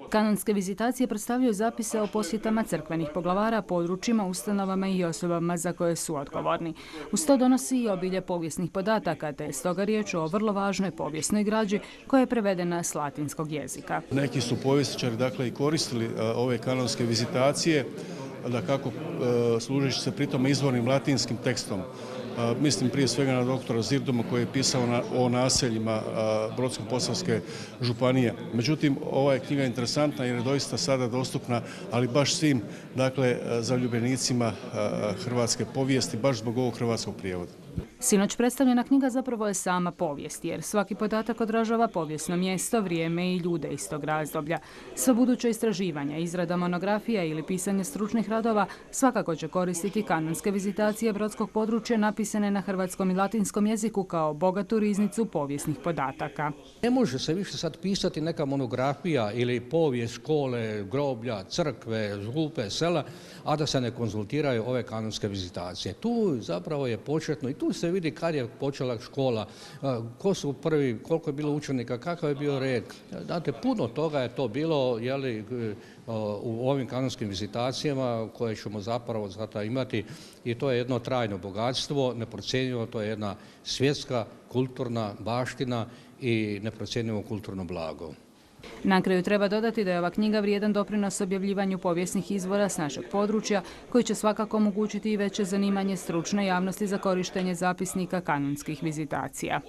Kanonske vizitacije predstavljaju zapise o posjetama crkvenih poglavara, područjima, ustanovama i osobama za koje su odgovorni. Uz to donosi i obilje povijesnih podataka, te je stoga riječ o vrlo važnoj povijesnoj građi koja je prevedena s latinskog jezika. Neki su povjesničari i koristili ove kanonske vizitacije, kako služeći se pritom izvornim latinskim tekstom. Mislim prije svega na doktora Zirdoma koji je pisao o naseljima Brodsko-posavske županije. Međutim, ova je knjiga interesantna jer je doista sada dostupna, ali baš svim zaljubljenicima hrvatske povijesti, baš zbog ovog hrvatskog prijevoda. Sinoć predstavljena knjiga zapravo je sama povijest, jer svaki podatak odražava povijesno mjesto, vrijeme i ljude iz tog razdoblja. Sva buduća istraživanja, izrada monografija ili pisanje stručnih radova svakako će koristiti kanonske vizitacije brodskog područja napisane na hrvatskom i latinskom jeziku kao bogatu riznicu povijesnih podataka. Ne može se više sad pisati neka monografija ili povijest škole, groblja, crkve, župe, sela, a da se ne konzultiraju ove kanonske vizitacije. Tu zapravo je početno i tu se vidi kad je počela škola, ko su prvi, koliko je bilo učenika, kakav je bio red. Znate, puno toga je to bilo u ovim kanonskim vizitacijama koje ćemo zapravo sada imati i to je jedno trajno bogatstvo, neprocjenjivo, to je jedna svjetska kulturna baština i neprocjenjivo kulturno blago. Na kraju treba dodati da je ova knjiga vrijedan doprinos objavljivanju povijesnih izvora s našeg područja, koji će svakako omogućiti i veće zanimanje stručne javnosti za korištenje zapisnika kanonskih vizitacija.